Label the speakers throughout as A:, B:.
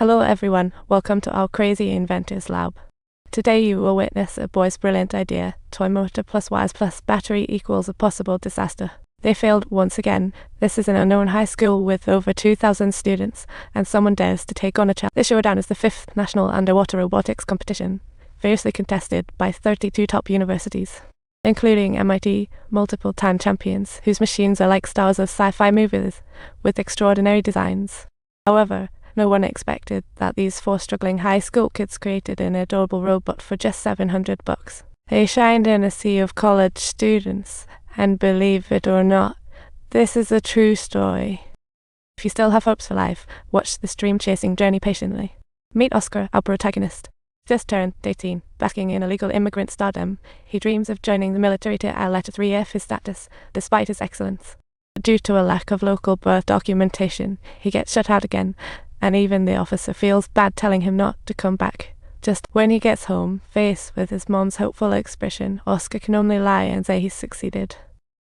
A: Hello everyone, welcome to our Crazy Inventors Lab. Today you will witness a boy's brilliant idea, toy motor plus wires plus battery equals a possible disaster. They failed once again. This is an unknown high school with over 2,000 students, and someone dares to take on a challenge. This showdown is the 5th National Underwater Robotics Competition, fiercely contested by 32 top universities, including MIT, multiple-time champions, whose machines are like stars of sci-fi movies, with extraordinary designs. However, no one expected that these 4 struggling high school kids created an adorable robot for just $700. They shined in a sea of college students, and believe it or not, this is a true story. If you still have hopes for life, watch this dream-chasing journey patiently. Meet Oscar, our protagonist. Just turned 18, basking in illegal immigrant stardom. He dreams of joining the military to let 3F his status, despite his excellence. Due to a lack of local birth documentation, he gets shut out again, and even the officer feels bad telling him not to come back. Just when he gets home, faced with his mom's hopeful expression, Oscar can only lie and say he's succeeded.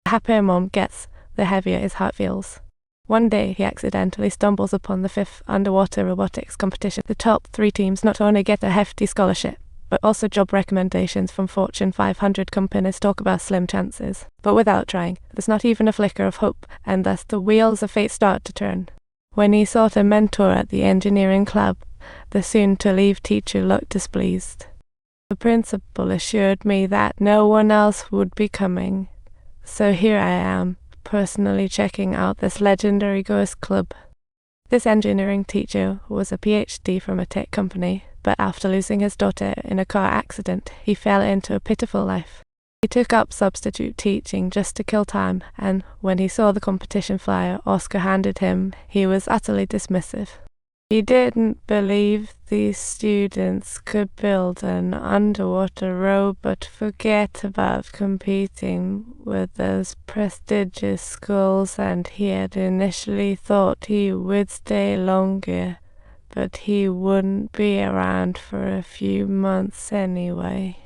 A: The happier mom gets, the heavier his heart feels. One day, he accidentally stumbles upon the 5th Underwater Robotics Competition. The top 3 teams not only get a hefty scholarship, but also job recommendations from Fortune 500 companies. Talk about slim chances. But without trying, there's not even a flicker of hope, and thus the wheels of fate start to turn. When he sought a mentor at the engineering club, the soon-to-leave teacher looked displeased. The principal assured me that no one else would be coming, so here I am, personally checking out this legendary ghost club. This engineering teacher was a PhD from a tech company, but after losing his daughter in a car accident, he fell into a pitiful life. He took up substitute teaching just to kill time, and when he saw the competition flyer Oscar handed him, he was utterly dismissive. He didn't believe these students could build an underwater robot. Forget about competing with those prestigious schools, and he had initially thought he would stay longer, but he wouldn't be around for a few months anyway.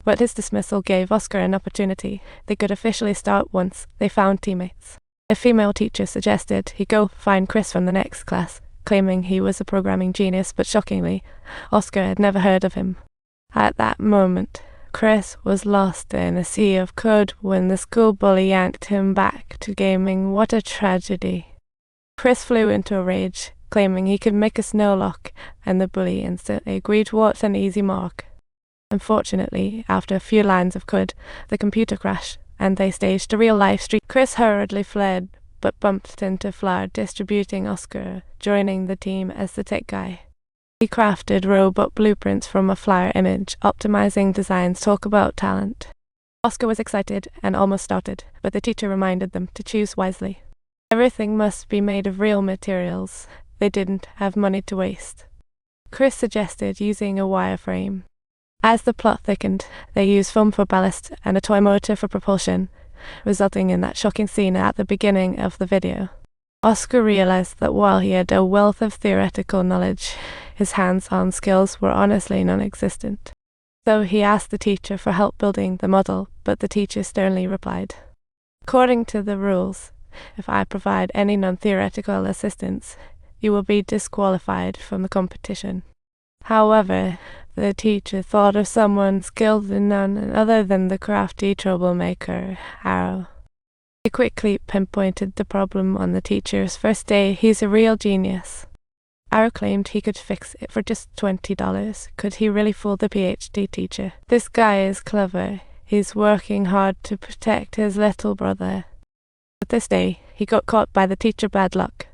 A: But his dismissal gave Oscar an opportunity. They could officially start once they found teammates. A female teacher suggested he go find Chris from the next class, claiming he was a programming genius, but shockingly, Oscar had never heard of him. At that moment, Chris was lost in a sea of code when the school bully yanked him back to gaming. What a tragedy. Chris flew into a rage, claiming he could make a snow lock, and the bully instantly agreed. What an easy mark. Unfortunately, after a few lines of code, the computer crashed, and they staged a real-life street. Chris hurriedly fled, but bumped into Flower, distributing Oscar, joining the team as the tech guy. He crafted robot blueprints from a Flower image, optimizing designs. Talk about talent. Oscar was excited and almost started, but the teacher reminded them to choose wisely. Everything must be made of real materials. They didn't have money to waste. Chris suggested using a wireframe. As the plot thickened, they used foam for ballast and a toy motor for propulsion, resulting in that shocking scene at the beginning of the video. Oscar realized that while he had a wealth of theoretical knowledge, his hands-on skills were honestly non-existent. So he asked the teacher for help building the model, but the teacher sternly replied, "According to the rules, if I provide any non-theoretical assistance, you will be disqualified from the competition." However, the teacher thought of someone skilled in none other than the crafty troublemaker, Arrow. He quickly pinpointed the problem on the teacher's first day. He's a real genius. Arrow claimed he could fix it for just $20. Could he really fool the PhD teacher? This guy is clever. He's working hard to protect his little brother. But this day, he got caught by the teacher bad luck.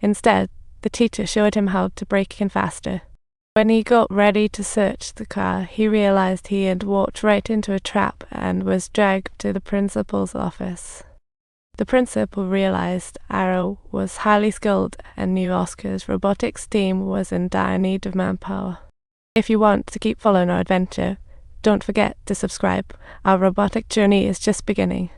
A: Instead, the teacher showed him how to break in faster. When he got ready to search the car, he realized he had walked right into a trap and was dragged to the principal's office. The principal realized Arrow was highly skilled and knew Oscar's robotics team was in dire need of manpower. If you want to keep following our adventure, don't forget to subscribe. Our robotic journey is just beginning.